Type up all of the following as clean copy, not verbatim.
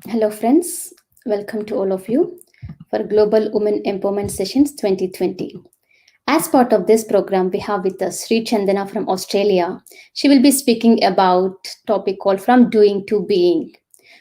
Hello, friends. Welcome to all of you for Global Women Empowerment Sessions 2020. As part of this program, we have with us Sri Chandana from Australia. She will be speaking about topic called From Doing to Being.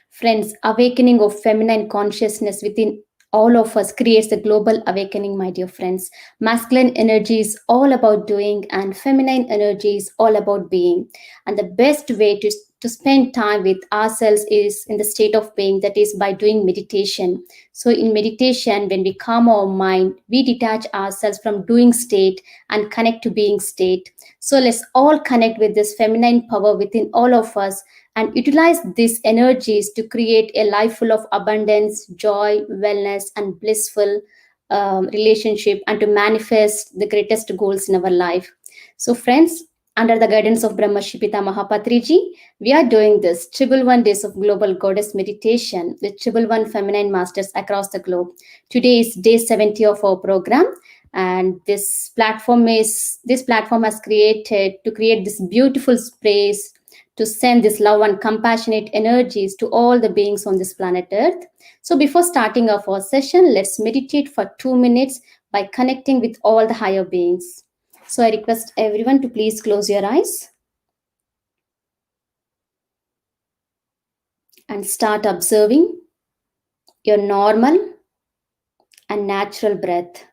Friends, awakening of feminine consciousness within all of us creates a global awakening, my dear friends. Masculine energy is all about doing, and feminine energy is all about being. And the best way to spend time with ourselves is in the state of being, that is by doing meditation. So, in meditation, when we calm our mind, we detach ourselves from doing state and connect to being state. So, let's all connect with this feminine power within all of us and utilize these energies to create a life full of abundance, joy, wellness, and blissful relationship, and to manifest the greatest goals in our life. So, friends, under the guidance of Brahma Shipita Mahapatriji, we are doing this triple one days of global goddess meditation with triple one feminine masters across the globe. Today is day 70 of our program, and this platform has created to create this beautiful space to send this love and compassionate energies to all the beings on this planet Earth. So, before starting off our session, let's meditate for 2 minutes by connecting with all the higher beings. So, I request everyone to please close your eyes and start observing your normal and natural breath.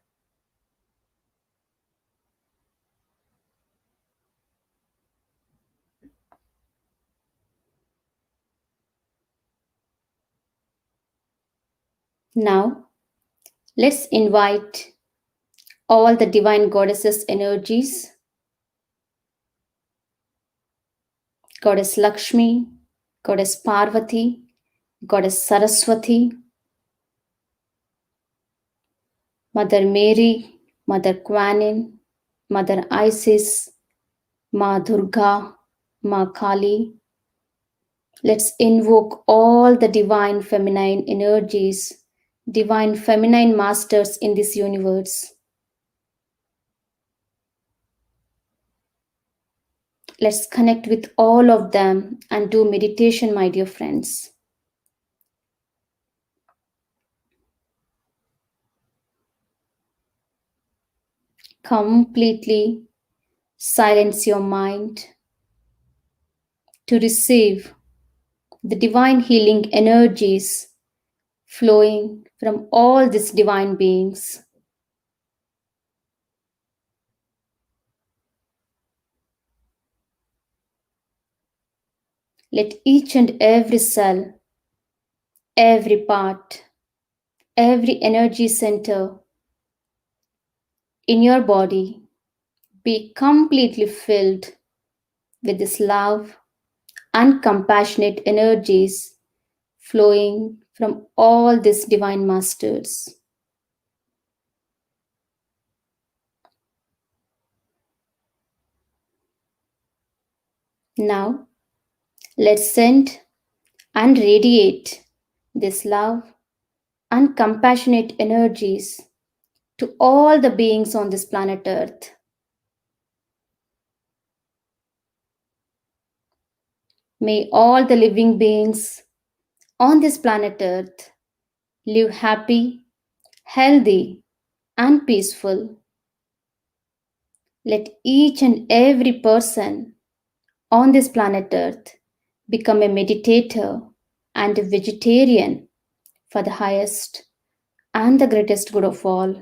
Now, let's invite all the divine goddesses' energies, Goddess Lakshmi, Goddess Parvati, Goddess Saraswati, Mother Mary, Mother Kuan, Mother Isis, Ma Durga, Ma Kali. Let's invoke all the divine feminine energies, divine feminine masters in this universe. Let's connect with all of them and do meditation, my dear friends. Completely silence your mind to receive the divine healing energies flowing from all these divine beings. Let each and every cell, every part, every energy center in your body be completely filled with this love and compassionate energies flowing from all these divine masters. Now, let's send and radiate this love and compassionate energies to all the beings on this planet Earth. May all the living beings on this planet Earth live happy, healthy, and peaceful. Let each and every person on this planet Earth become a meditator and a vegetarian for the highest and the greatest good of all.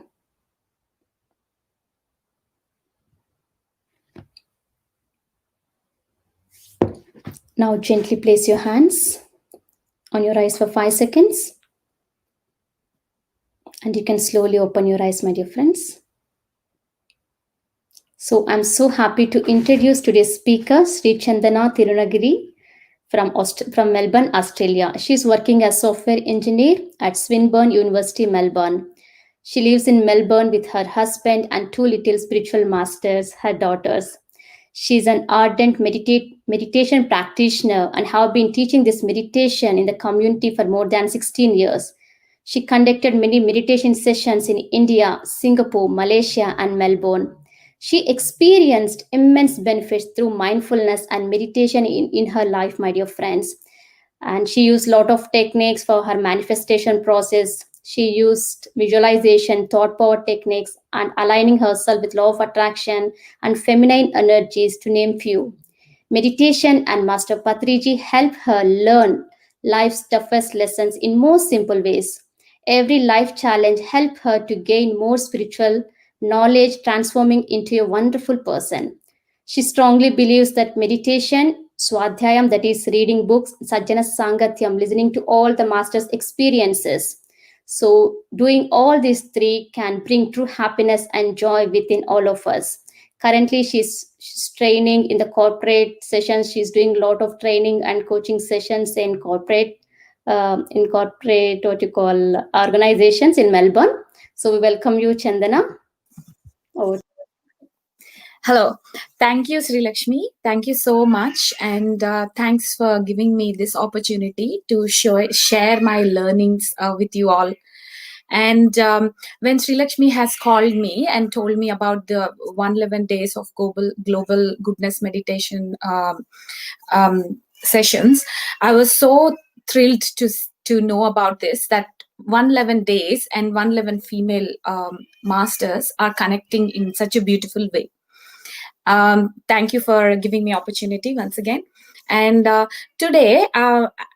Now, gently place your hands on your eyes for 5 seconds, and you can slowly open your eyes, my dear friends. So, I'm so happy to introduce today's speaker, Sri Chandana Tirunagiri from Melbourne, Australia. She's working as software engineer at Swinburne University, Melbourne. She lives in Melbourne with her husband and two little spiritual masters, her daughters. She's an ardent meditation practitioner and have been teaching this meditation in the community for more than 16 years. She conducted many meditation sessions in India, Singapore, Malaysia, and Melbourne. She experienced immense benefits through mindfulness and meditation in her life, my dear friends. And she used a lot of techniques for her manifestation process. She used visualization, thought power techniques, and aligning herself with law of attraction and feminine energies, to name few. Meditation and Master Patriji help her learn life's toughest lessons in most simple ways. Every life challenge helped her to gain more spiritual knowledge, transforming into a wonderful person. She strongly believes that meditation, swadhyayam, that is reading books, sajjana sangatyam, listening to all the master's experiences. So, doing all these three can bring true happiness and joy within all of us. Currently, she's training in the corporate sessions. She's doing a lot of training and coaching sessions in corporate what you call organizations in Melbourne. So we welcome you, Chandana. Oh, Hello. Thank you, Sri Lakshmi. Thank you so much. And thanks for giving me this opportunity to share my learnings with you all. And when Sri Lakshmi has called me and told me about the 111 days of global goodness meditation sessions, I was so thrilled to know about this, that 111 days and 111 female masters are connecting in such a beautiful way. Thank you for giving me opportunity once again. And today,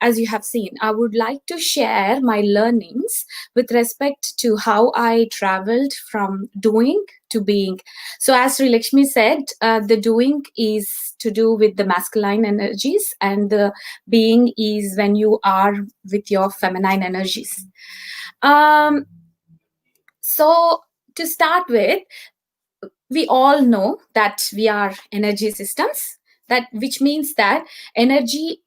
as you have seen, I would like to share my learnings with respect to how I traveled from doing to being. So as Sri Lakshmi said, the doing is to do with the masculine energies, and the being is when you are with your feminine energies. So to start with, we all know that we are energy systems, that which means that energy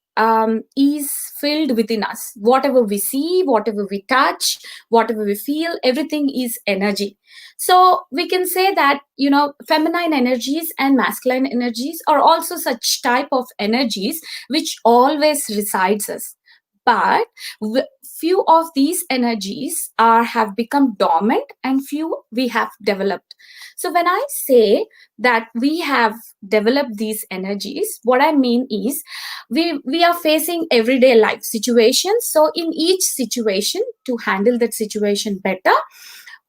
is filled within us. Whatever we see, whatever we touch, whatever we feel, everything is energy. So we can say that, feminine energies and masculine energies are also such type of energies which always resides us. But few of these energies have become dormant, and few we have developed. So when I say that we have developed these energies, what I mean is we are facing everyday life situations. So in each situation, to handle that situation better,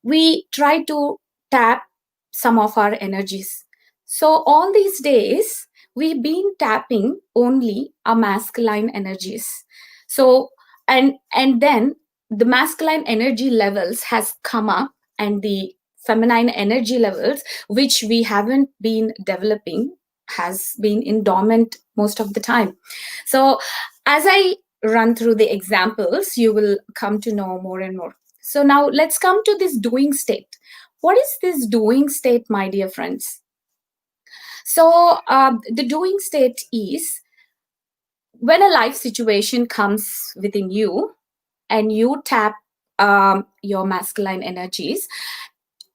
we try to tap some of our energies. So all these days, we've been tapping only our masculine energies. So and then the masculine energy levels has come up, and the feminine energy levels, which we haven't been developing, has been in dormant most of the time. So as I run through the examples, you will come to know more and more. So now let's come to this doing state. What is this doing state, my dear friends? So the doing state is when a life situation comes within you and you tap your masculine energies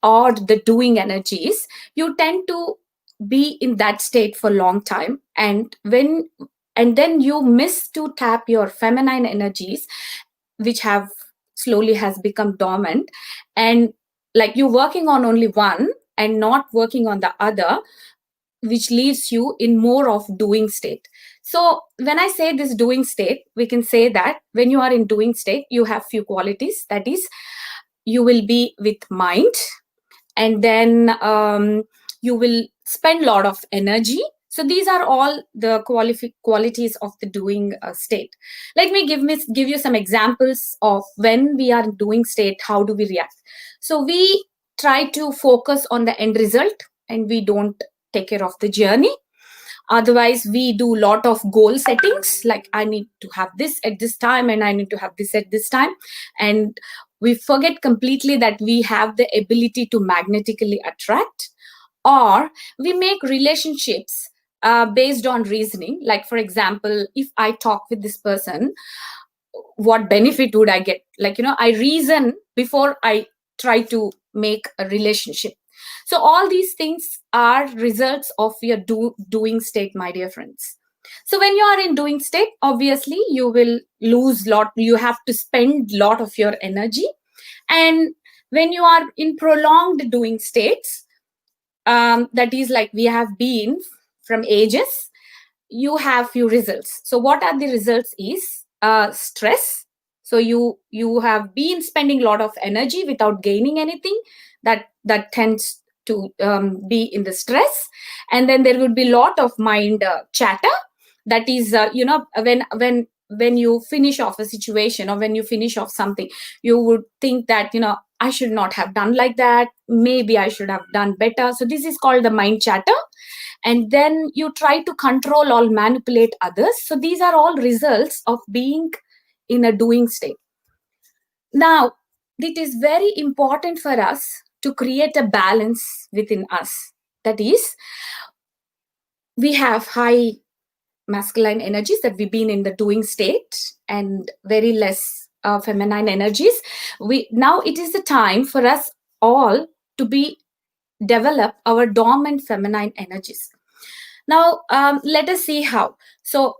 or the doing energies, you tend to be in that state for a long time. And then you miss to tap your feminine energies, which have slowly has become dormant, and like you're working on only one and not working on the other, which leaves you in more of doing state. So when I say this doing state, we can say that when you are in doing state, you have few qualities. That is, you will be with mind, and then you will spend a lot of energy. So these are all the qualities of the doing state. Let me give you some examples of when we are in doing state, how do we react. So we try to focus on the end result, and we don't take care of the journey. Otherwise, we do a lot of goal settings, like I need to have this at this time, and I need to have this at this time. And we forget completely that we have the ability to magnetically attract. Or we make relationships based on reasoning. Like, for example, if I talk with this person, what benefit would I get? Like, I reason before I try to make a relationship. So all these things are results of your doing state, my dear friends. So when you are in doing state, obviously you will lose lot. You have to spend lot of your energy. And when you are in prolonged doing states, that is like we have been from ages, you have few results. So what are the results is stress. So you have been spending a lot of energy without gaining anything. That tends to be in the stress. And then there would be a lot of mind chatter. That is, when you finish off a situation, or when you finish off something, you would think that, I should not have done like that, maybe I should have done better. So this is called the mind chatter. And then you try to control or manipulate others. So these are all results of being in a doing state. Now, it is very important for us to create a balance within us. That is, we have high masculine energies, that we've been in the doing state, and very less feminine energies. Now it is the time for us all to develop our dormant feminine energies. Now, let us see how. So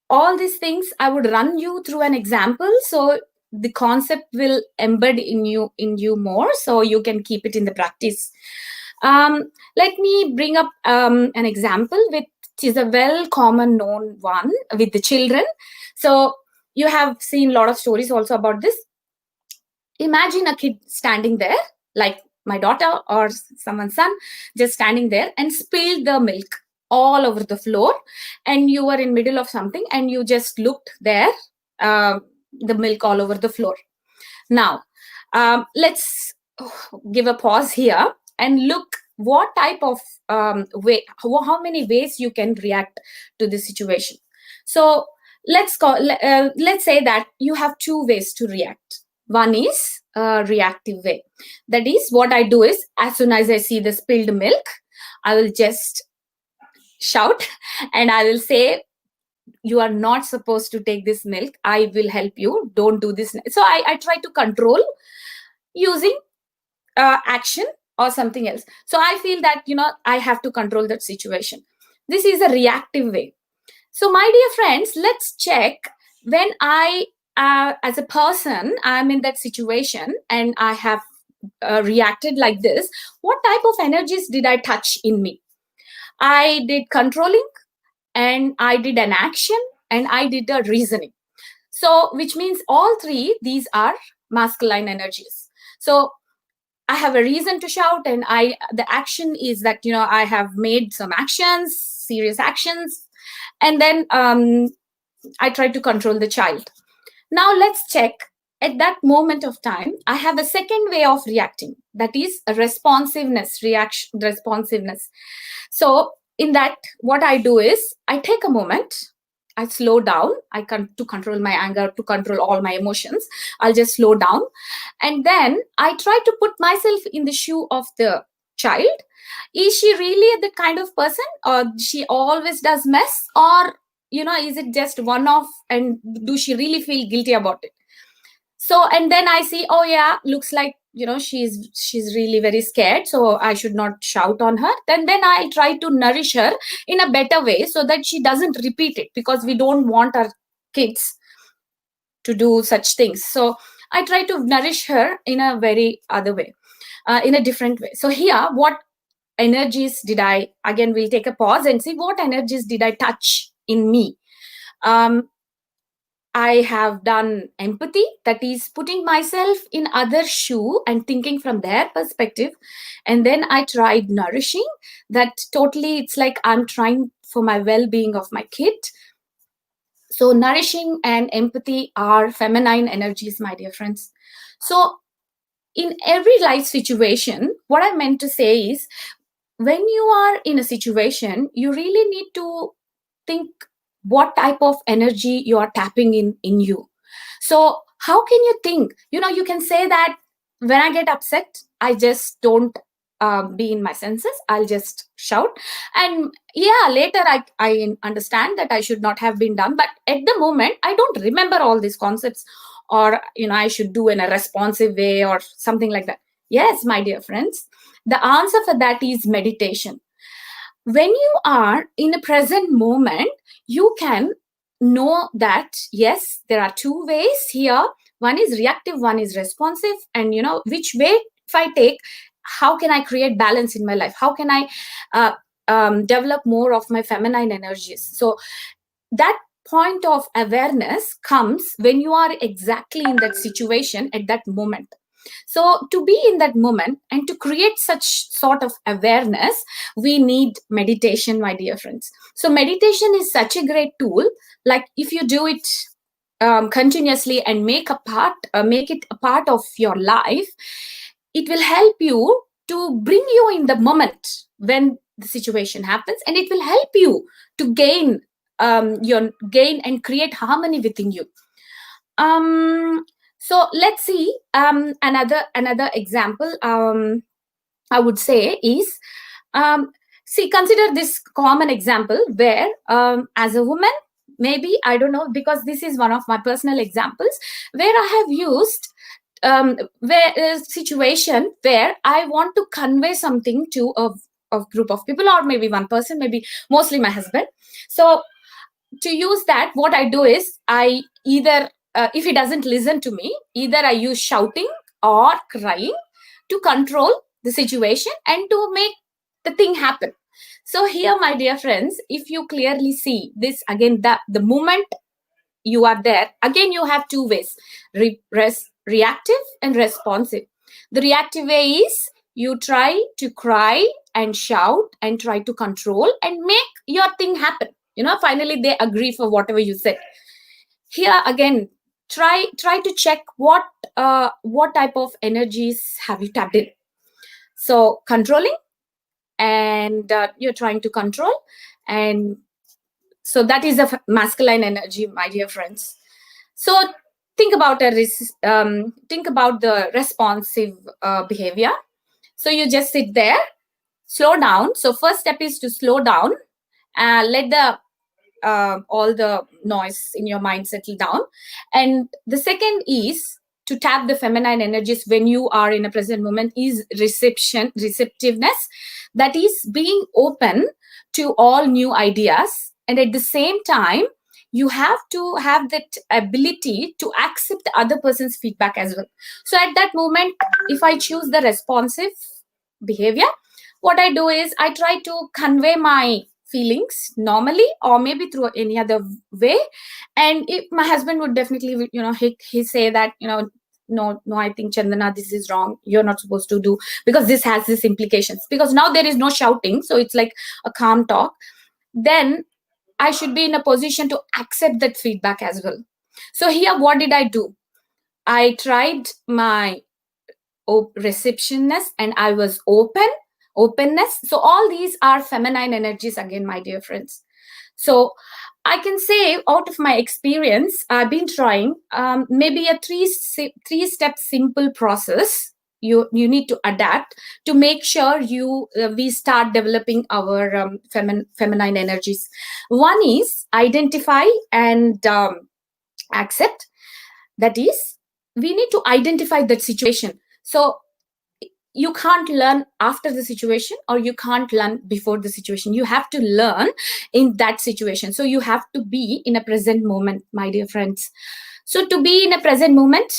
all these things I would run you through an example, so the concept will embed in you more, so you can keep it in the practice. Let me bring up an example, which is a well common known one with the children. So you have seen a lot of stories also about this. Imagine a kid standing there, like my daughter or someone's son, just standing there and spilled the milk all over the floor, and you were in middle of something and you just looked there, the milk all over the floor. Now, let's give a pause here and look what type of way, how many ways you can react to the situation. So let's say that you have two ways to react. One is a reactive way. That is, what I do is, as soon as I see the spilled milk, I will just shout and I will say, you are not supposed to take this milk, I will help you, don't do this. So I try to control using action or something else. So I feel that, I have to control that situation. This is a reactive way. So my dear friends, let's check, when I as a person, I'm in that situation and I have reacted like this, what type of energies did I touch in me? I did controlling, and I did an action, and I did a reasoning. So which means all three, these are masculine energies. So I have a reason to shout, and the action is that, I have made some actions, serious actions, and then I try to control the child. Now let's check, at that moment of time, I have a second way of reacting, that is a responsiveness. So in that, what I do is, I take a moment, I slow down, to control my anger, to control all my emotions, I'll just slow down, and then I try to put myself in the shoe of the child. Is she really the kind of person, or she always does mess, or is it just one off, and do she really feel guilty about it? So, and then I see, oh yeah, looks like, she's really very scared, so I should not shout on her. Then I try to nourish her in a better way, so that she doesn't repeat it, because we don't want our kids to do such things. So I try to nourish her in a very other way, in a different way. So here, what energies did I, again, we'll take a pause and see what energies did I touch in me. I have done empathy, that is putting myself in other shoe and thinking from their perspective. And then I tried nourishing, that totally, it's like I'm trying for my well-being of my kid. So nourishing and empathy are feminine energies, my dear friends. So in every life situation, what I meant to say is, when you are in a situation, you really need to think what type of energy you are tapping in you. So how can you think? You can say that, when I get upset, I just don't be in my senses, I'll just shout, and yeah, later I understand that I should not have been done, but at the moment I don't remember all these concepts, or I should do in a responsive way or something like that. Yes, my dear friends, the answer for that is meditation. When you are in a present moment, you can know that, yes, there are two ways here. One is reactive, one is responsive. And which way, if I take, how can I create balance in my life? How can I develop more of my feminine energies? So that point of awareness comes when you are exactly in that situation at that moment. So to be in that moment and to create such sort of awareness, we need meditation, my dear friends. So meditation is such a great tool. Like if you do it continuously and make it a part of your life, it will help you to bring you in the moment when the situation happens, and it will help you to gain your gain and create harmony within you. So let's see another example. I would say is, see, consider this common example where, as a woman, maybe, I don't know, because this is one of my personal examples where I have used where a situation where I want to convey something to a group of people, or maybe one person, maybe mostly my husband. So to use that, what I do is I either, if he doesn't listen to me, either I use shouting or crying to control the situation and to make the thing happen. So here, my dear friends, if you clearly see this again, the moment you are there, again you have two ways: reactive and responsive. The reactive way is you try to cry and shout and try to control and make your thing happen. Finally they agree for whatever you said. Here again, try to check what type of energies have you tapped in. So controlling, and you're trying to control, and so that is a masculine energy, my dear friends. So think about the responsive behavior. So you just sit there, slow down. So first step is to slow down, let the all the noise in your mind settle down. And the second is to tap the feminine energies when you are in a present moment is receptiveness. That is being open to all new ideas, and at the same time you have to have that ability to accept the other person's feedback as well. So at that moment, if I choose the responsive behavior, what I do is I try to convey my feelings normally, or maybe through any other way. And if my husband would definitely, he say that, no, I think, Chandana, this is wrong, you're not supposed to do, because this has this implications, because now there is no shouting, so it's like a calm talk. Then I should be in a position to accept that feedback as well. So here, what did I do? I tried my receptionness, and I was openness. So all these are feminine energies again, my dear friends. So I can say, out of my experience, I've been trying maybe a three-step simple process you need to adapt to make sure we start developing our feminine energies. One is identify and accept. That is, we need to identify that situation. So you can't learn after the situation, or you can't learn before the situation. You have to learn in that situation. So you have to be in a present moment, my dear friends. So to be in a present moment,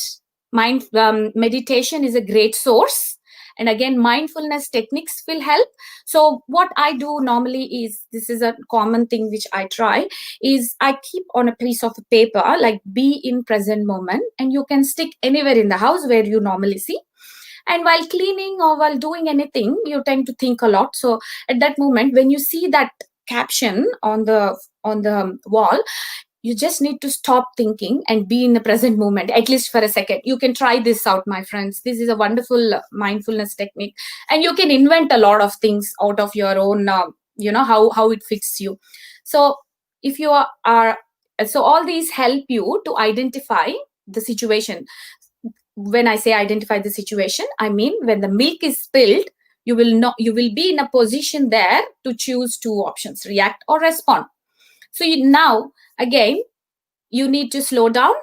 meditation is a great source. And again, mindfulness techniques will help. So what I do normally is, this is a common thing which I try, is I keep on a piece of paper, like, be in present moment, and you can stick anywhere in the house where you normally see. And while cleaning or while doing anything, you tend to think a lot. So at that moment, when you see that caption on the wall, you just need to stop thinking and be in the present moment, at least for a second. You can try this out, my friends. This is a wonderful mindfulness technique, and you can invent a lot of things out of your own, how it fits you. So if you are so all these help you to identify the situation. When I say identify the situation, I mean, when the milk is spilled, you will be in a position there to choose two options: react or respond. So now again, you need to slow down,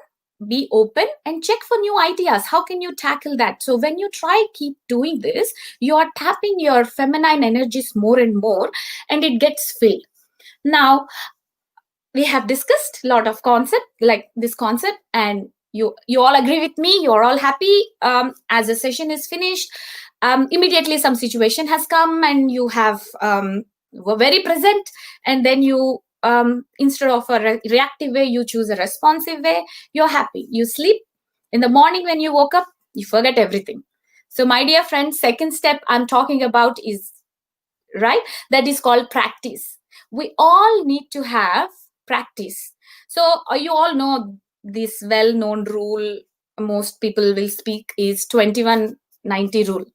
be open, and check for new ideas. How can you tackle that? So when you keep doing this, you are tapping your feminine energies more and more, and it gets filled. Now we have discussed a lot of concept, like this concept, and you all agree with me, you're all happy. As the session is finished, immediately some situation has come, and you have were very present, and then you instead of a reactive way, you choose a responsive way. You're happy. You sleep. In the morning when you woke up, you forget everything. So my dear friends, second step I'm talking about is, right, that is called practice. We all need to have practice. So you all know this well known rule, most people will speak, is 2190 rule.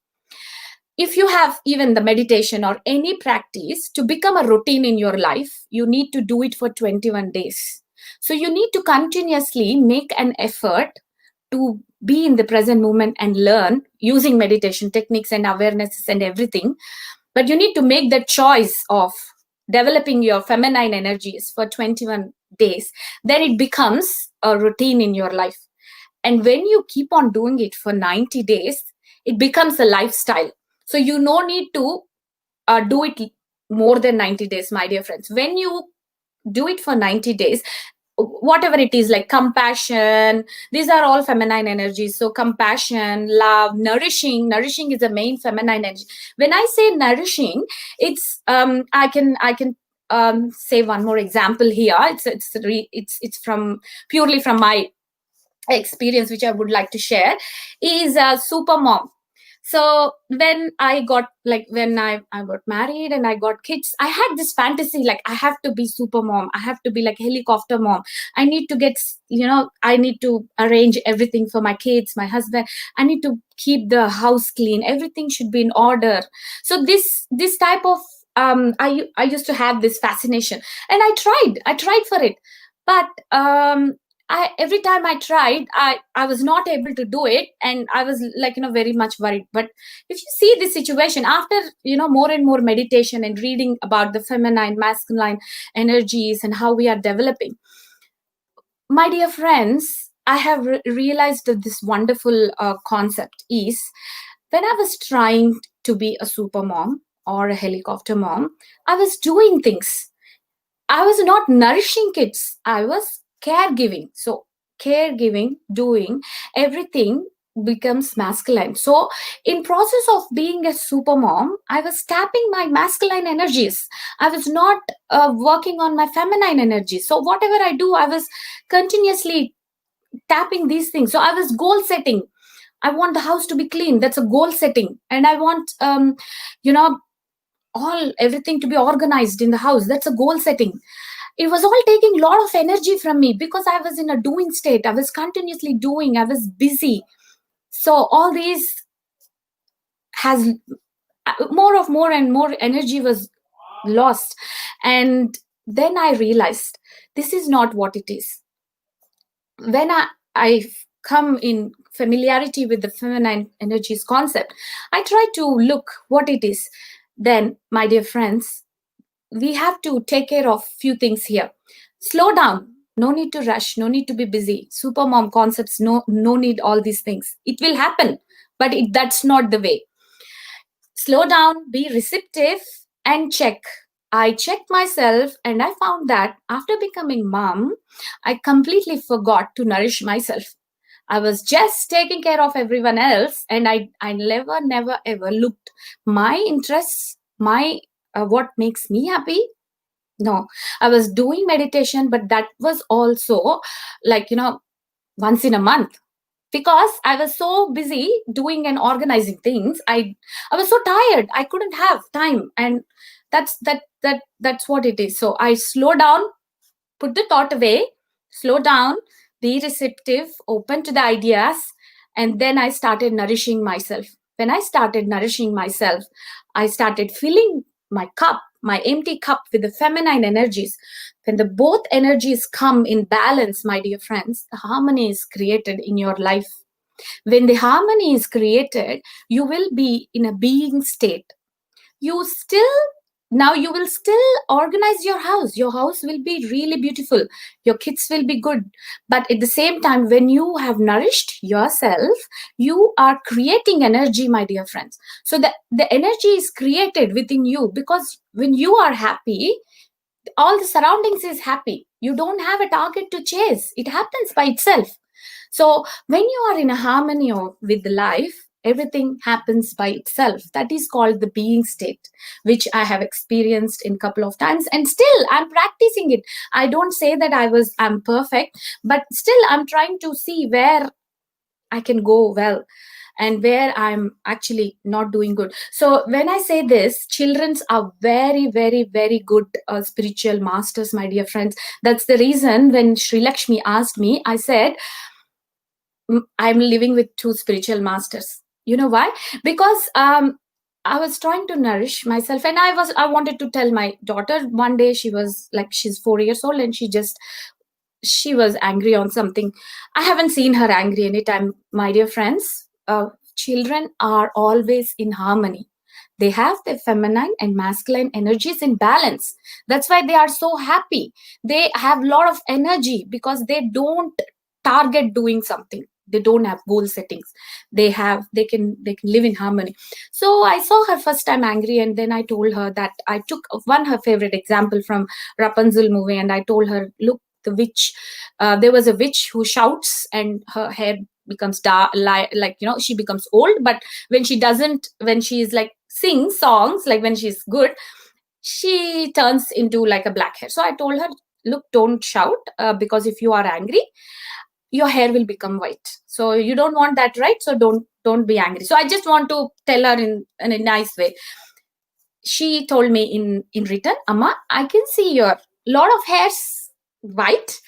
If you have even the meditation or any practice to become a routine in your life, you need to do it for 21 days. So you need to continuously make an effort to be in the present moment and learn using meditation techniques and awarenesses and everything. But you need to make the choice of developing your feminine energies for 21 days. Then it becomes a routine in your life. And when you keep on doing it for 90 days, it becomes a lifestyle. So you no need to do it more than 90 days, my dear friends. When you do it for 90 days, whatever it is, like compassion, these are all feminine energies. So compassion, love, nourishing is the main feminine energy. When I say nourishing, it's I can say one more example here. It's from purely from my experience, which I would like to share, is a super mom. So when I got, like, when I got married and I got kids, I had this fantasy, like, I have to be super mom, I have to be like helicopter mom. I need to get, I need to arrange everything for my kids, my husband. I need to keep the house clean, everything should be in order. So this type of I used to have this fascination, and I tried for it. But every time I tried, I was not able to do it, and I was, like, very much worried. But if you see this situation after, more and more meditation and reading about the feminine, masculine energies and how we are developing, my dear friends, I have realized that this wonderful concept is, when I was trying to be a super mom or a helicopter mom, I was doing things. I was not nourishing kids. I was caregiving. So caregiving, doing everything becomes masculine. So in process of being a super mom, I was tapping my masculine energies. I was not working on my feminine energies. So whatever I do, I was continuously tapping these things. So I was goal setting. I want the house to be clean. That's a goal setting. And I want, you know, all everything to be organized in the house. That's a goal setting. It was all taking a lot of energy from me because I was in a doing state. I was continuously doing, I was busy. So all these has more and more energy was lost. And then I realized this is not what it is. When I come in familiarity with the feminine energies concept, I try to look what it is. Then, my dear friends, we have to take care of few things here. Slow down. No need to rush. No need to be busy. Supermom concepts. No need all these things. It will happen, but that's not the way. Slow down. Be receptive and check. I checked myself and I found that after becoming mom, I completely forgot to nourish myself. I was just taking care of everyone else, and I never ever looked my interests, my what makes me happy. No, I was doing meditation, but that was also, like, once in a month, because I was so busy doing and organizing things. I was so tired, I couldn't have time. And that's what it is. So I slow down, put the thought away, slow down, be receptive, open to the ideas, and then I started nourishing myself. When I started nourishing myself, I started filling my cup, my empty cup, with the feminine energies. When the both energies come in balance, my dear friends, the harmony is created in your life. When the harmony is created, you will be in a being state. You still, now you will still organize your house. Your house will be really beautiful. Your kids will be good. But at the same time, when you have nourished yourself, you are creating energy, my dear friends. So the energy is created within you, because when you are happy, all the surroundings is happy. You don't have a target to chase. It happens by itself. So when you are in a harmony with life, everything happens by itself. That is called the being state, which I have experienced in couple of times, and still I'm practicing it. I don't say that I'm perfect, but still I'm trying to see where I can go well and where I'm actually not doing good. So when I say this, childrens are very, very, very good spiritual masters, my dear friends. That's the reason when Sri Lakshmi asked me, I said, I'm living with two spiritual masters. You know why? Because I was trying to nourish myself, and I wanted to tell my daughter. One day she was like, she's 4 years old, and she was angry on something. I haven't seen her angry anytime, my dear friends. Children are always in harmony. They have their feminine and masculine energies in balance. That's why they are so happy. They have a lot of energy because they don't target doing something. They don't have goal settings. They can live in harmony. So I saw her first time angry, and then I told her that I took one her favorite example from Rapunzel movie, and I told her, look, the witch, there was a witch who shouts and her hair becomes dark, like she becomes old. But when she is like sing songs, like when she's good, she turns into like a black hair. So I told her, look, don't shout, because if you are angry, your hair will become white. So you don't want that, right? So don't be angry. So I just want to tell her in a nice way. She told me in return, Amma, I can see your lot of hairs white.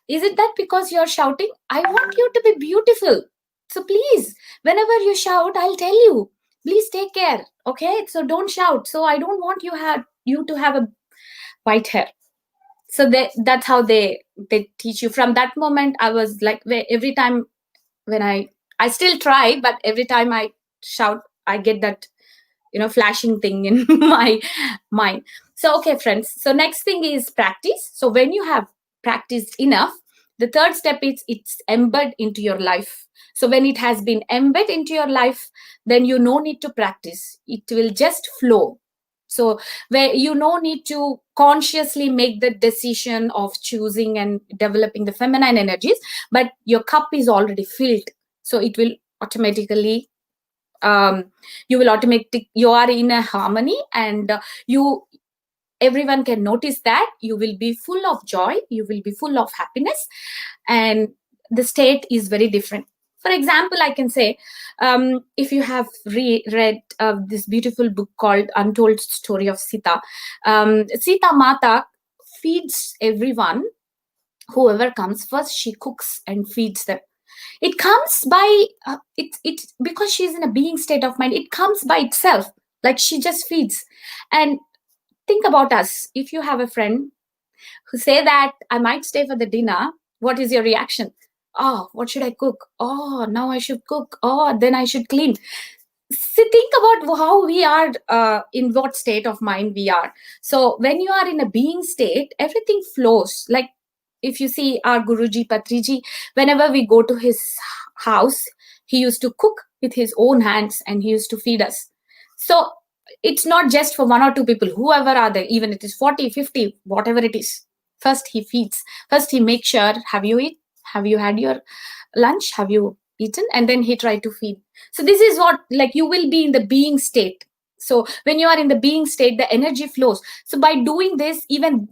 Is it that because you're shouting? I want you to be beautiful. So please, whenever you shout, I'll tell you, please take care. Okay, so don't shout. So I don't want you to have a white hair. So that's how they teach you. From that moment, I was like, every time when I still try, but every time I shout, I get that flashing thing in my mind. So okay, friends, so next thing is practice. So when you have practiced enough, the third step is it's embed into your life. So when it has been embedded into your life, then you no need to practice, it will just flow. So where you no need to consciously make the decision of choosing and developing the feminine energies, but your cup is already filled. So it will automatically, you are in a harmony, and everyone can notice that you will be full of joy, you will be full of happiness, and the state is very different. For example, I can say, if you have read this beautiful book called Untold Story of Sita, Sita Mata feeds everyone. Whoever comes first, she cooks and feeds them. It comes by it because she's in a being state of mind. It comes by itself, like she just feeds. And think about us. If you have a friend who say that I might stay for the dinner, what is your reaction? Oh, what should I cook? Oh, now I should cook. Oh, then I should clean. See, think about how we are, in what state of mind we are. So when you are in a being state, everything flows. Like if you see our Guruji Patriji, whenever we go to his house, he used to cook with his own hands and he used to feed us. So it's not just for one or two people, whoever are there, even it is 40, 50, whatever it is. First he feeds. First he makes sure, have you had your lunch? Have you eaten? And then he tried to feed. So this is what, like, you will be in the being state. So when you are in the being state, the energy flows. So by doing this, even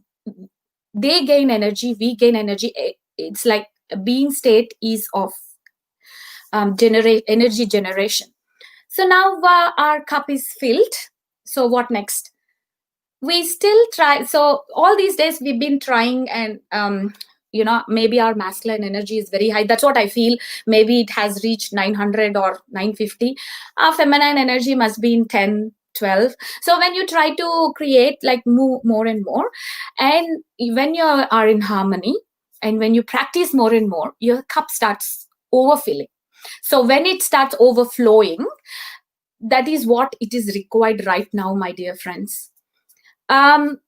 they gain energy, we gain energy. It's like a being state is of energy generation. So now our cup is filled. So what next? We still try. So all these days we've been trying, and maybe our masculine energy is very high. That's what I feel. Maybe it has reached 900 or 950. Our feminine energy must be in 10, 12. So when you try to create, like, move more and more, and when you are in harmony, and when you practice more and more, your cup starts overfilling. So when it starts overflowing, that is what it is required right now, my dear friends. When,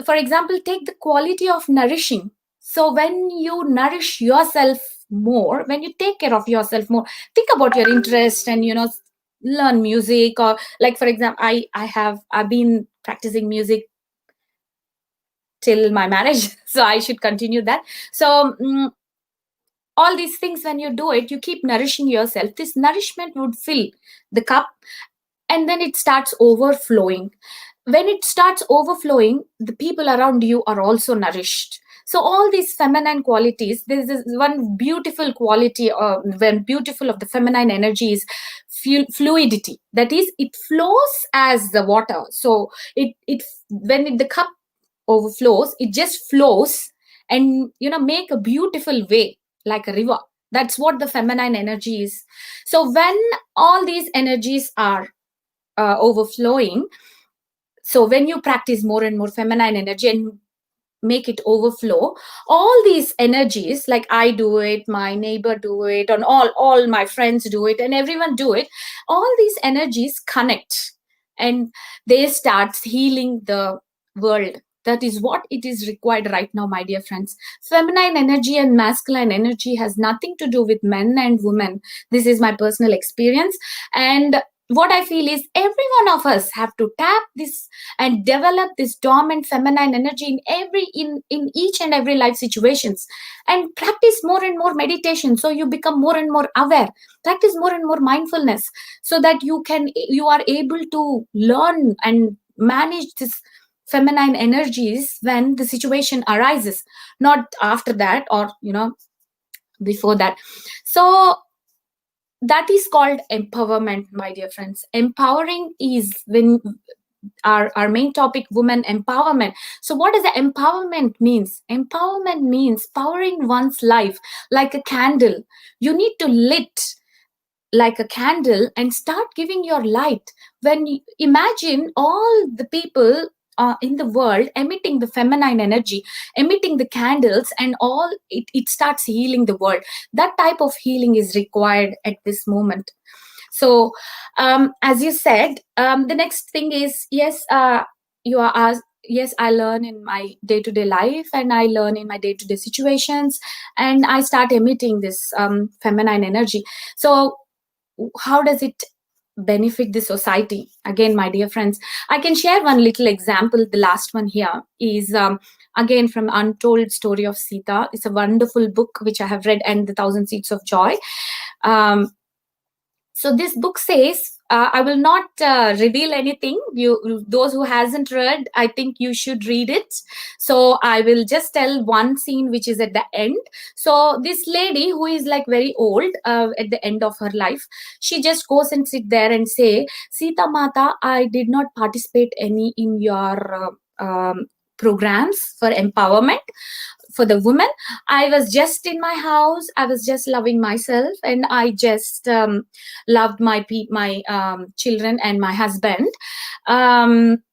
for example, take the quality of nourishing. So when you nourish yourself more, when you take care of yourself more, think about your interest and learn music. Or, like, for example, I've been practicing music till my marriage, so I should continue that. So all these things, when you do it, you keep nourishing yourself. This nourishment would fill the cup, and then it starts overflowing. When it starts overflowing, the people around you are also nourished. So all these feminine qualities, there is one beautiful quality, when beautiful of the feminine energy is fluidity. That is, it flows as the water. So it when the cup overflows, it just flows, and make a beautiful way, like a river. That's what the feminine energy is. So when all these energies are overflowing, so when you practice more and more feminine energy and make it overflow, all these energies, like I do it, my neighbor do it, and all my friends do it, and everyone do it, all these energies connect, and they start healing the world. That is what it is required right now, my dear friends. Feminine energy and masculine energy has nothing to do with men and women. This is my personal experience, and what I feel is every one of us have to tap this and develop this dormant feminine energy in each and every life situations, and practice more and more meditation, so you become more and more aware. Practice more and more mindfulness, so that you are able to learn and manage this feminine energies when the situation arises, not after that, or before that. So that is called empowerment, my dear friends. Empowering is when our main topic, women empowerment. So what does the empowerment means? Empowerment means powering one's life like a candle. You need to lit like a candle and start giving your light. When you imagine all the people in the world emitting the feminine energy, emitting the candles, and all it starts healing the world. That type of healing is required at this moment. So as you said, the next thing is, yes, you are asked. Yes, I learn in my day-to-day life, and I learn in my day-to-day situations, and I start emitting this feminine energy. So how does it benefit the society? Again, my dear friends, I can share one little example. The last one here is again from Untold Story of Sita. It's a wonderful book which I have read, and The Thousand Seeds of Joy. So this book says, I will not reveal anything. Those who hasn't read, I think you should read it. So I will just tell one scene which is at the end. So this lady who is like very old, at the end of her life, she just goes and sit there and say, Sita Mata, I did not participate any in your programs for empowerment for the women. I was just in my house. I was just loving myself, and I just loved my children and my husband. Um,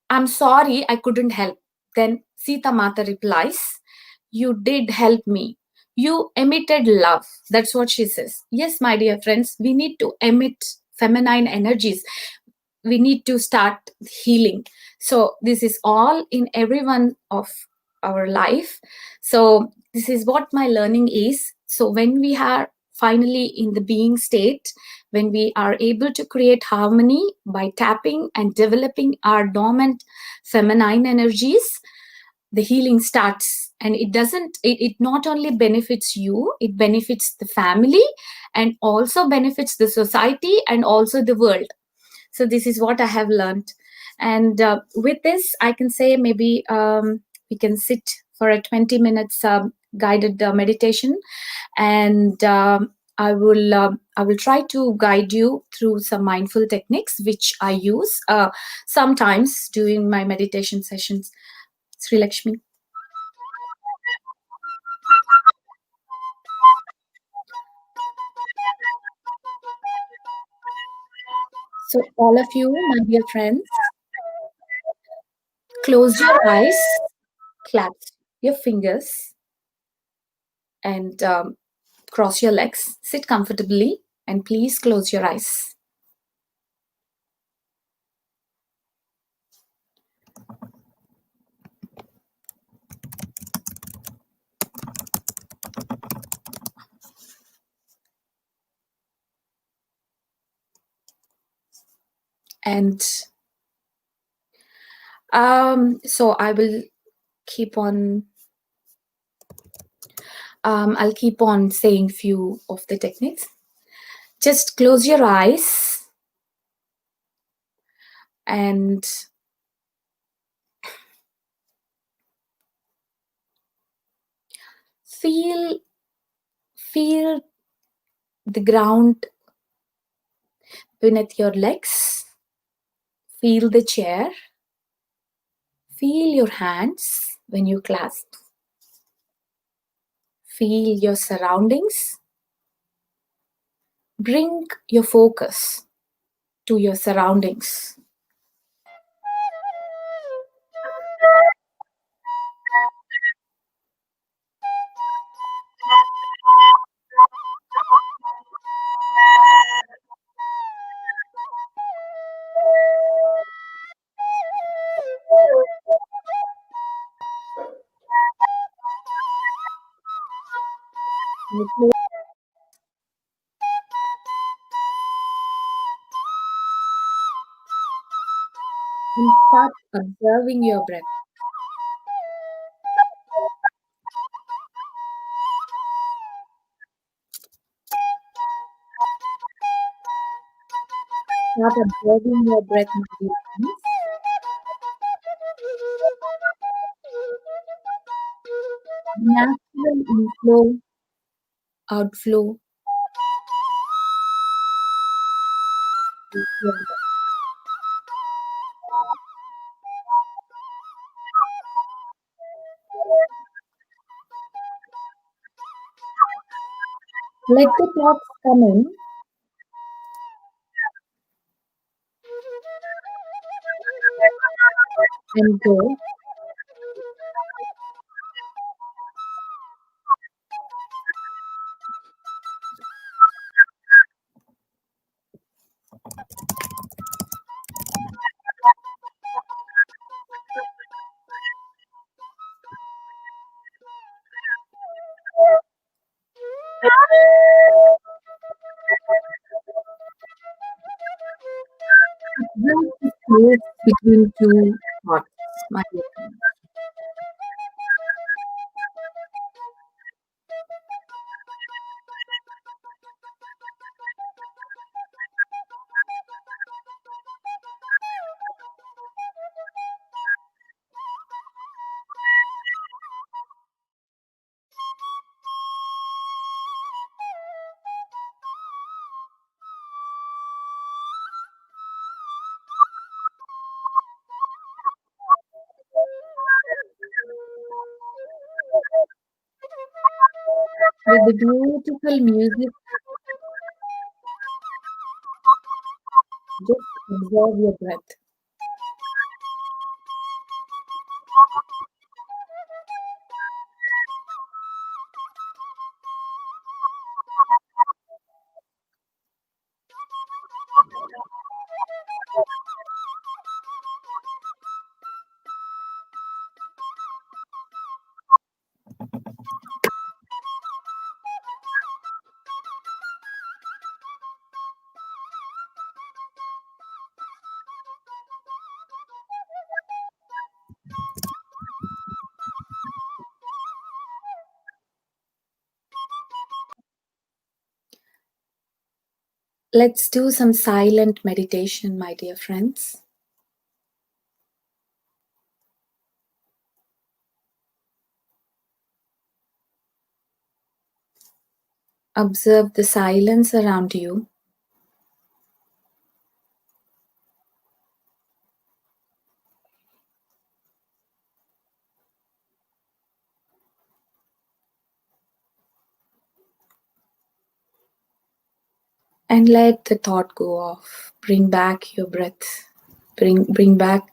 I'm sorry, I couldn't help. Then Sita Mata replies, you did help me. You emitted love. That's what she says. Yes, my dear friends, we need to emit feminine energies. We need to start healing. So this is all in every one of our life. So this is what my learning is. So when we are finally in the being state, when we are able to create harmony by tapping and developing our dormant feminine energies, the healing starts. And it not only benefits you, it benefits the family, and also benefits the society, and also the world. So this is what I have learned. And with this, I can say maybe we can sit for a 20 minutes guided meditation, and I will try to guide you through some mindful techniques which I use sometimes during my meditation sessions. Sri Lakshmi. So all of you, my dear friends, close your eyes, clasp your fingers, and cross your legs, sit comfortably, and please close your eyes. And so I will keep on I'll keep on saying few of the techniques. Just close your eyes and feel feel the ground beneath your legs. Feel the chair. Feel your hands when you clasp. Feel your surroundings. Bring your focus to your surroundings. And start observing your breath. Start observing your breath, my dear friends. Natural inflow, outflow. Let the thoughts come in and go. Observe the space between two thoughts, my dear friends. With the beautiful music, just observe your breath. Let's do some silent meditation, my dear friends. Observe the silence around you. And let the thought go off. Bring back your breath. Bring back.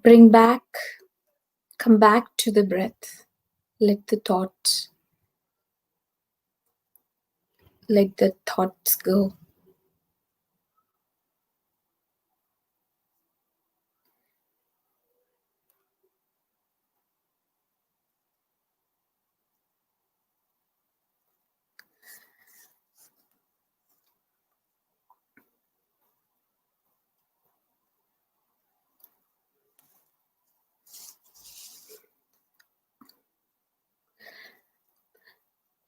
come back to the breath. Let the thoughts go.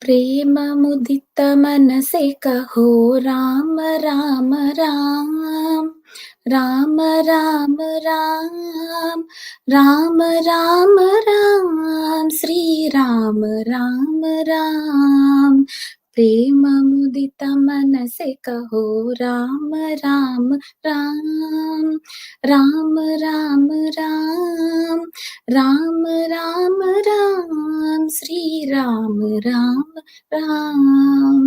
प्रेम मुदित मन से कहो राम राम राम, राम राम राम, राम राम राम, श्री राम राम राम। प्रेम मुदित मन से कहो राम राम राम, राम राम राम, राम राम राम, श्री राम राम राम।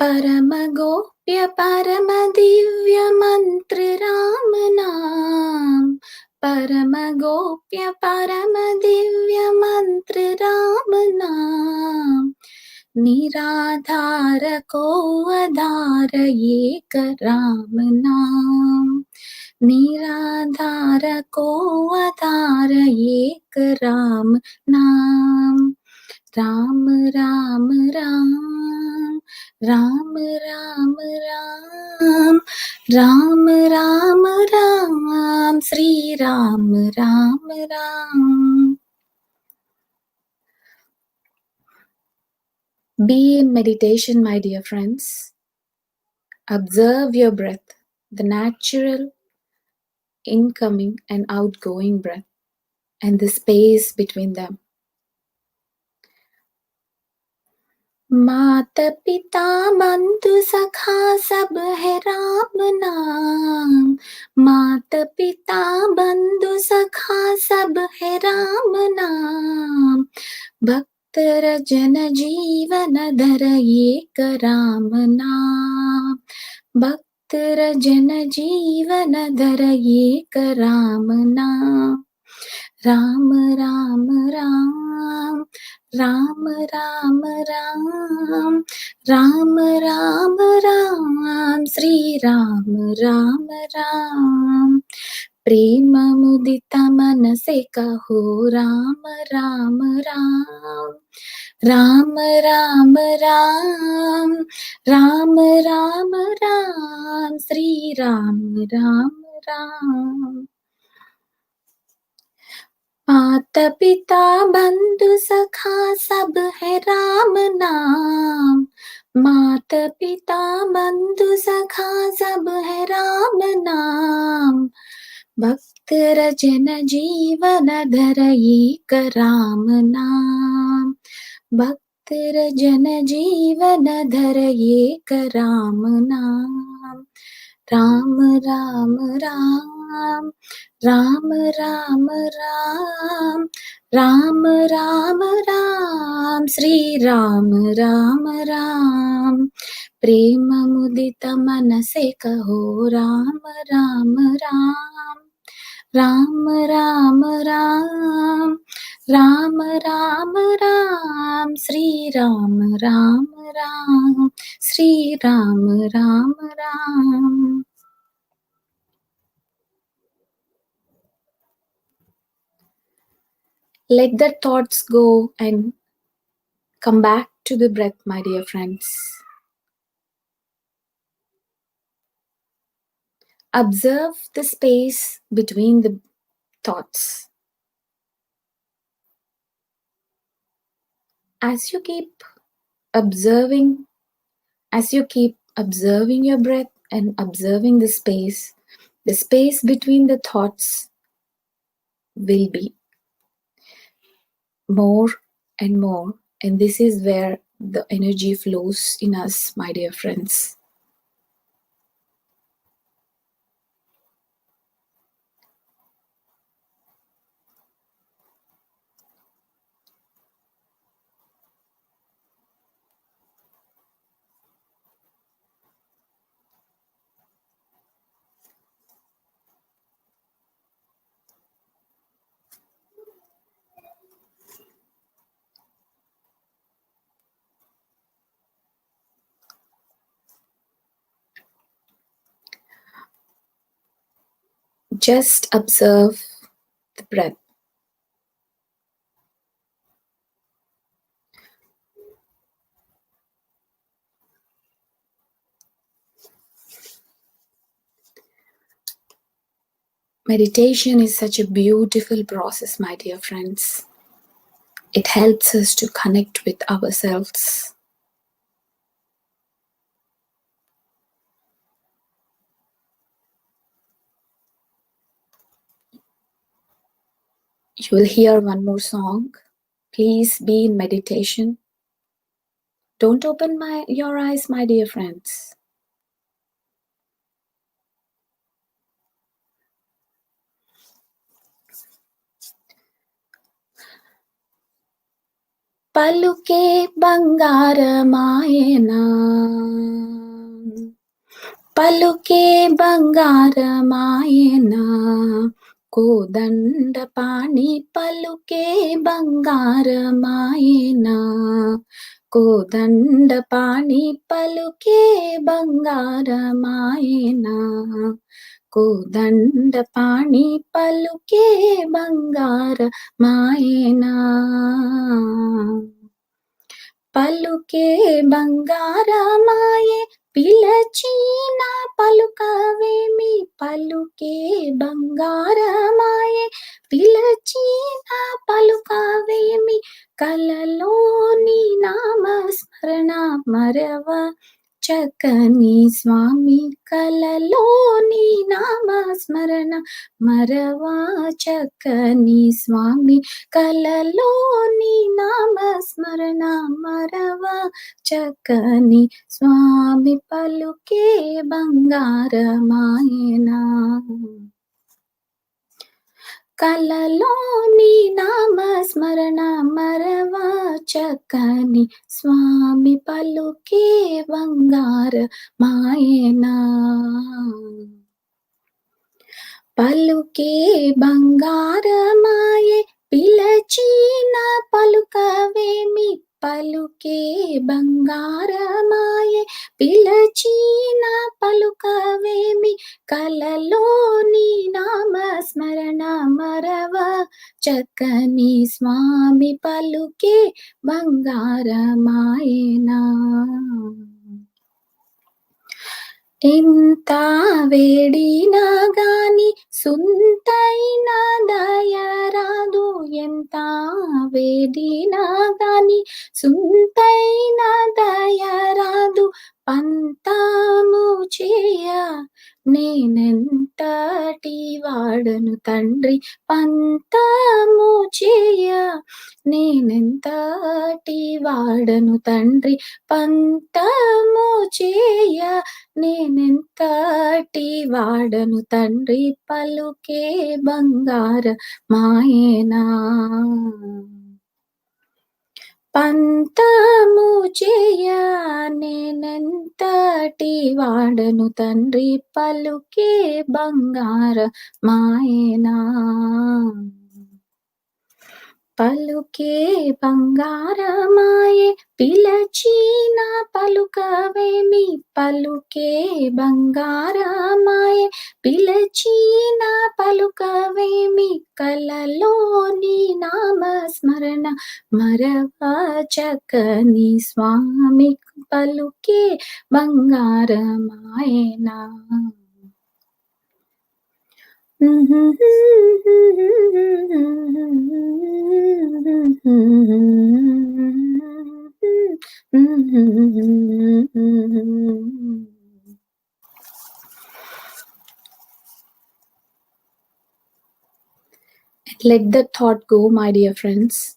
परम गोप्य परम दिव्य मंत्र राम नाम, परम गोप्य परम दिव्य मंत्र राम नाम। निराधार को आधार एक राम नाम, निराधार को आधार एक राम नाम। Ram Ram Ram, Ram Ram Ram, Ram Ram Ram, Shri Ram Ram Ram. Be in meditation, my dear friends. Observe your breath, the natural incoming and outgoing breath, and the space between them. मात पिता बंधु सखा सब है राम नाम, मात पिता बंधु सखा सब है राम नाम। भक्त रजन जीवन धर एक राम नाम, भक्त रजन जीवन धर एक राम नाम। राम राम राम, राम राम राम, राम राम राम, श्री राम राम राम। प्रेम मुदित मन से कहो राम राम राम, राम राम राम, राम राम राम, श्री राम राम राम। माता पिता बंधु सखा सब है राम नाम, माता पिता बंधु सखा सब है राम नाम। भक्त रजन जीवन धर एक राम नाम, भक्त रजन जीवन धर एक राम नाम। राम राम राम, राम राम राम, राम राम राम, श्री राम राम राम। प्रेम मुदित मन से कहो Ram Ram Ram, Ram Ram Ram, Ram Ram Ram, Shri Ram Ram Ram, Shri Ram Ram Ram. Let the thoughts go and come back to the breath, my dear friends. Observe the space between the thoughts. As you keep observing your breath and observing the space between the thoughts will be more and more, and this is where the energy flows in us, my dear friends. Just observe the breath. Meditation is such a beautiful process, my dear friends. It helps us to connect with ourselves. You will hear one more song. Please be in meditation. Don't open your eyes, my dear friends. పలుకే బంగారమాయనా పలుకే బంగారమాయనా కోదండ పాణి పలుకే బంగారమాయనా కోదండ పాణి పలుకే బంగారమాయనా కోదండ పాణి పలుకే బంగారమాయనా పలుకే బంగారమాయే పిలచిన పలుకవేమి పలుకే బంగారమాయే పిలచిన పలుకవేమి కలలోని నామస్మరణ మరవ చక్కని స్వామి కలలోని నామస్మరణ మరవా చక్కని స్వామి కలలోని నామస్మరణ మరవా చక్కని స్వామి పలుకే బంగారమాయనా కలలోని నామస్మరణ మరవా చక్కని స్వామి పలుకే బంగారమాయనా పలుకే బంగారమాయే పిలచిన పలుకవేమి పలుకే బంగారమాయే పిలచిన పలుకవేమి కలలోని నామస్మరణ మరవ చక్కని స్వామి పలుకే బంగారమాయనా ఎంత వేడినా గాని సుంతైన దయరాదు ఎంత వేడినా గాని సుంతైన దయరాదు పంతము చేయ నేనెంతటి వాడను తండ్రి పంతము చేయ నేనెంతటి వాడను తండ్రి పంతము చేయ నేనెంతటి వాడను తండ్రి పలుకే బంగారమాయనా పంతము చేయ నేనెంతటి వాడను తండ్రి పలుకే బంగారమాయనా పలుకే బంగారమాయే పిలచిన పలుకవేమి పలుకే బంగారమాయే పిలచిన పలుకవేమి కలలోని నామస్మరణ మరవా చక్కని స్వామి పలుకే బంగారమాయనా Let the thought go, my dear friends.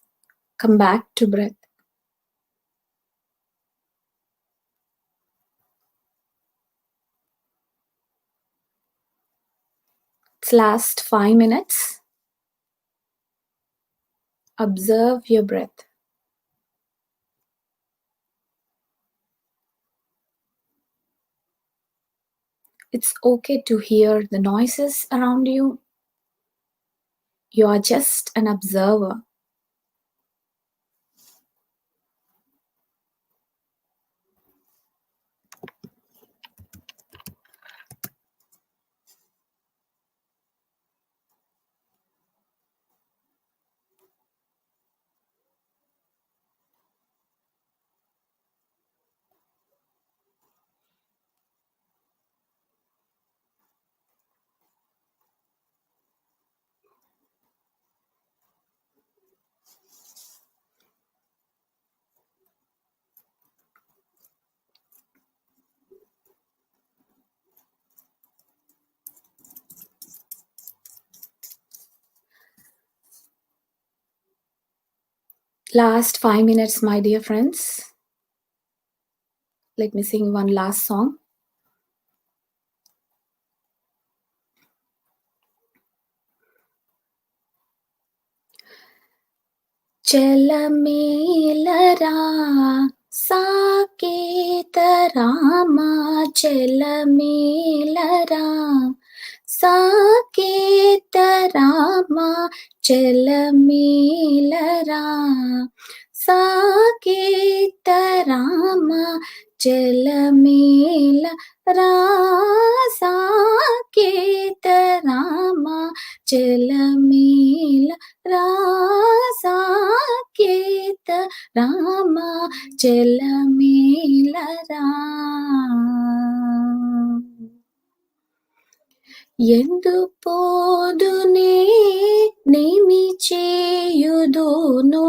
Come back to breath. It's last 5 minutes. Observe your breath. It's okay to hear the noises around you. You are just an observer. Last 5 minutes, my dear friends. Let me sing one last song. చలమేలరా సాకేతరామా చలమేలరా సాకేతరామా చలమేలరా సాకేతరామా చలమేలరా సాకేతరామా చలమేల రాసాకేత Rama చలమేలరా ఎందు పోదునే నేమి చేయుదును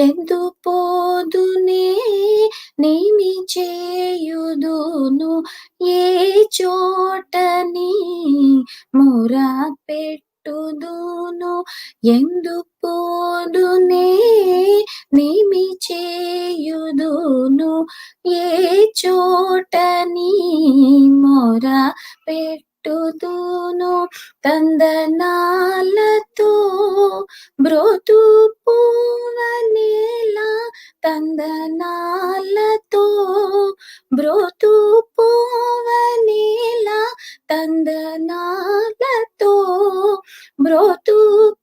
ఎందు పోదునే నేమి చేయుదును ఏ చోటని మొర పెట్టుదును ఎందు పోదునే నేమి చేయుదును ఏ చోటని మొర పెట్టుదును తందనాలతో బ్రోతు పూవనేలా తందనాలతో బ్రోతు పూవనేలా తందనాలతో బ్రోతు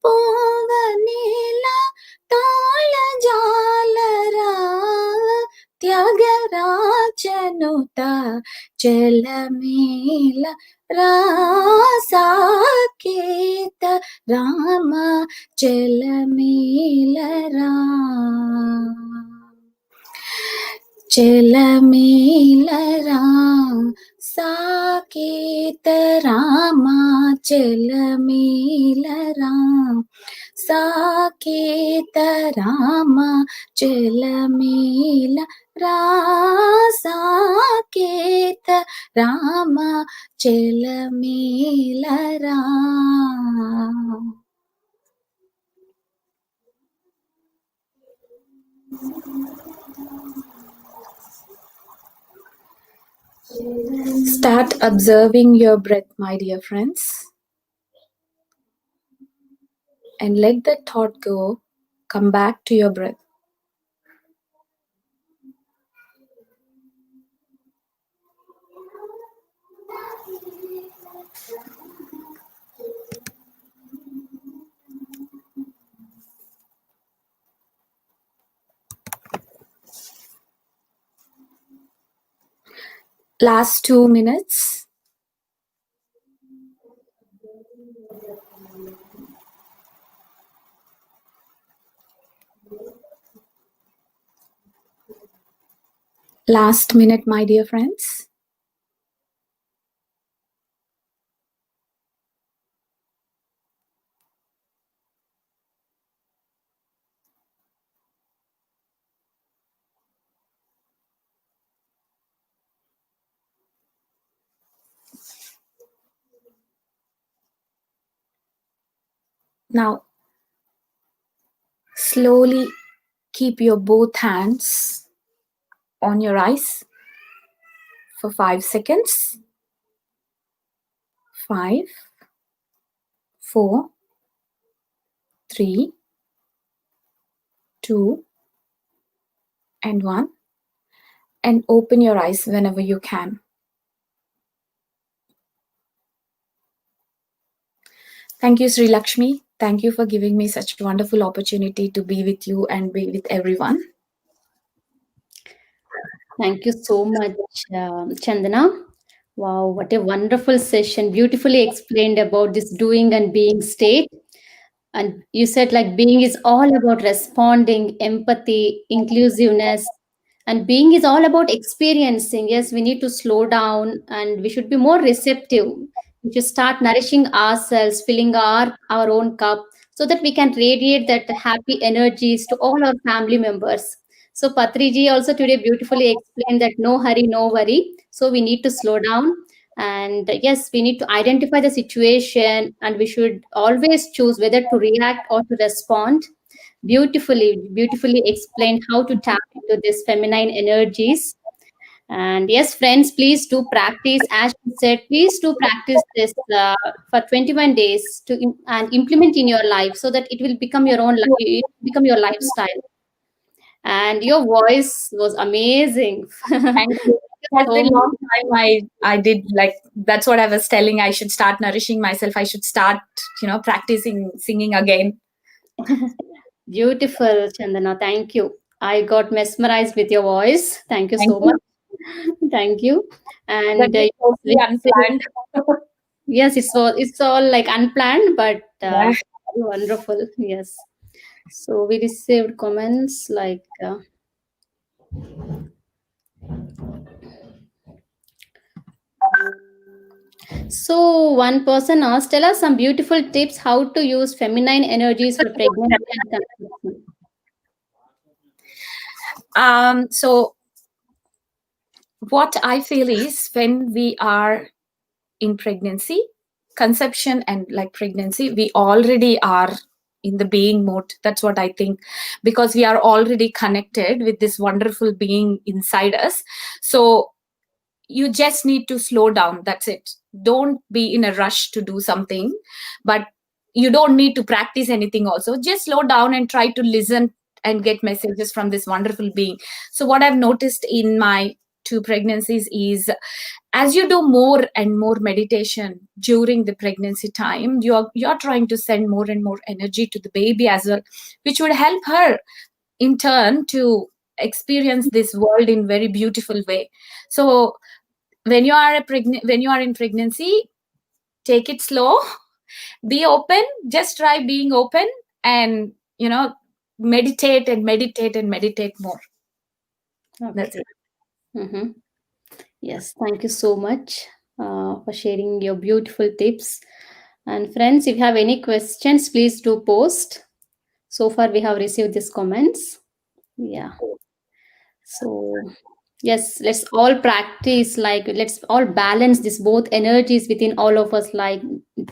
పూవనేలా తాళజాలరా Tyagarajanuta చలమేల రాసాకేత Rama చలమేలరా చలమేలరా Saketa Rama చలమేలరా Saketa Rama చలమేల రాసాకేత Rama చలమేలరా Start observing your breath, my dear friends, and let the thought go. Come back to your breath. Last 2 minutes. Last minute, my dear friends. Now, slowly keep your both hands on your eyes for 5 seconds. 5, 4, 3, 2, and 1. And open your eyes whenever you can. Thank you, Sri Lakshmi. Thank you for giving me such a wonderful opportunity to be with you and be with everyone. Thank you so much, Chandana. Wow, what a wonderful session. Beautifully explained about this doing and being state. And you said like being is all about responding, empathy, inclusiveness, and being is all about experiencing. Yes, we need to slow down and we should be more receptive. We should start nourishing ourselves, filling our own cup so that we can radiate that happy energies to all our family members. So Patriji also today beautifully explained that no hurry, no worry. So we need to slow down, and yes, we need to identify the situation and we should always choose whether to react or to respond. beautifully explained how to tap into this feminine energies. And yes, friends, please do practice. As you said, please do practice this for 21 days and implement in your life so that it will become your own life, it will become your lifestyle. And your voice was amazing. Thank Thank you. you It has so been a much. long time. I did, like, that's what I was telling. I should start nourishing myself. I should start, practicing singing again. Beautiful, Chandana. Thank you. I got mesmerized with your voice. Thank you Thank so much. you. Thank you. That And was totally we unplanned. yes, it's all like unplanned, but Yeah. very wonderful. Yes. So we received comments like. So one person asked, tell us some beautiful tips how to use feminine energies for pregnancy and conception. So what I feel is, when we are in pregnancy, conception, and like pregnancy, we already are in the being mode. That's what I think, because we are already connected with this wonderful being inside us. So you just need to slow down. That's it. Don't be in a rush to do something, but you don't need to practice anything also. Just slow down and try to listen and get messages from this wonderful being. So what I've noticed in my two pregnancies is, as you do more and more meditation during the pregnancy time, you're trying to send more and more energy to the baby as well, which would help her in turn to experience this world in very beautiful way. So when you are in pregnancy, take it slow, be open, just try being open, and meditate and meditate and meditate more. Okay. That's it. Mm-hmm. Yes, thank you so much for sharing your beautiful tips. And friends, if you have any questions, please do post. So far, we have received these comments. Yeah. So, yes, let's all practice, like, let's all balance this both energies within all of us, like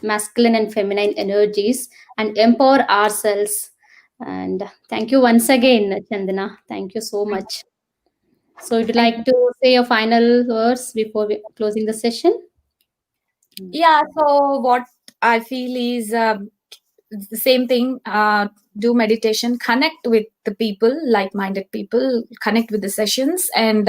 masculine and feminine energies, and empower ourselves. And thank you once again, Chandana. Thank you so much. So, would you Thank like you. to say your final words before we closing the session? Yeah, so what I feel is, the same thing. Do meditation, connect with the people, like-minded people, connect with the sessions, and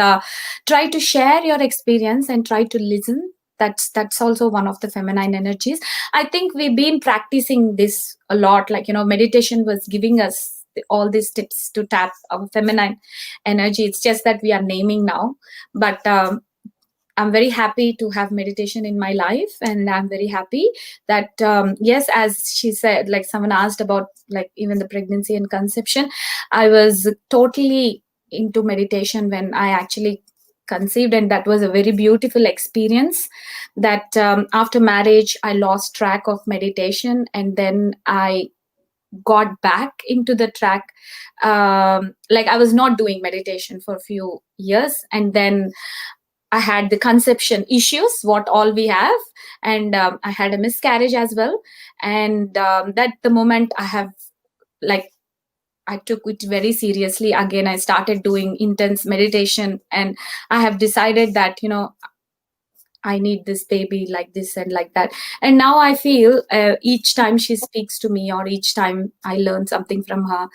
try to share your experience and try to listen. That's also one of the feminine energies. I think we've been practicing this a lot. Like, meditation was giving us all these tips to tap our feminine energy. It's just that we are naming now, but I'm very happy to have meditation in my life, and I'm very happy that, yes, as she said, like someone asked about, like, even the pregnancy and conception, I was totally into meditation when I actually conceived, and that was a very beautiful experience. That, after marriage, I lost track of meditation, and then I got back into the track. Like, I was not doing meditation for a few years, and then I had the conception issues, what all we have, and I had a miscarriage as well. And that the moment I have, like, I took it very seriously. Again, I started doing intense meditation, and I have decided that, I need this baby like this and like that. And now I feel, each time she speaks to me, or each time I learn something from her,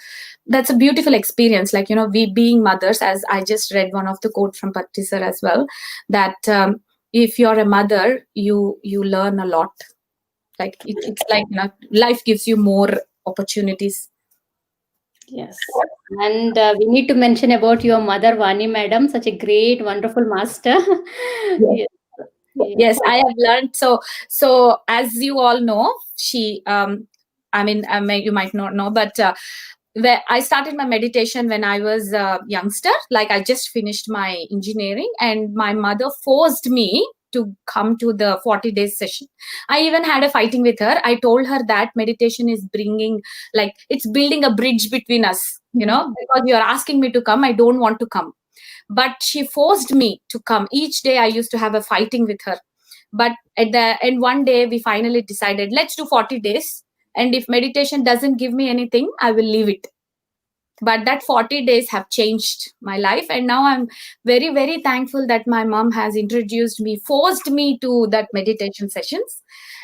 that's a beautiful experience. Like, we being mothers, as I just read one of the quote from Patri sir as well, that, if you're a mother, you learn a lot. Like, it's like, life gives you more opportunities. Yes. And we need to mention about your mother, Vani madam, such a great, wonderful master. Yes. Yeah. Yes, I have learned. So as you all know, she, you might not know, but where I started my meditation when I was a youngster. Like, I just finished my engineering, and my mother forced me to come to the 40 days session. I even had a fighting with her. I told her that meditation is bringing, like, it's building a bridge between us, because you're asking me to come, I don't want to come. But she forced me to come. Each day I used to have a fighting with her, but at the end, one day we finally decided, let's do 40 days, and if meditation doesn't give me anything, I will leave it. but that 40 days have changed my life, and now I'm very, very thankful that my mom has introduced me, forced me to that meditation sessions,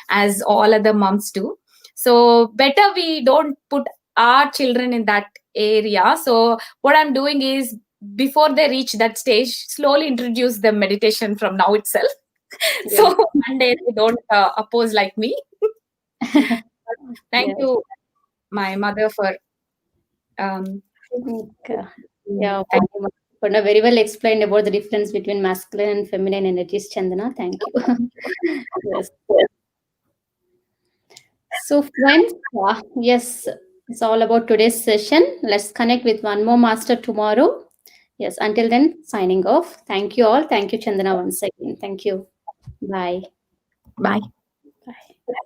as all other moms do. So better we don't put our children in that area. So what I'm doing is, before they reach that stage, slowly introduce them meditation from now itself. So Yeah. one day they don't oppose like me. Thank Yes. you, my mother, for um, Okay. Yeah, thank very well explained about the difference between masculine and feminine energies, Chandana. Thank you. Yes. So, friends, yes, it's all about today's session. Let's connect with one more master tomorrow. Yes, until then, signing off. Thank you all. Thank you, Chandana, once again. Thank you. Bye. Bye. Bye.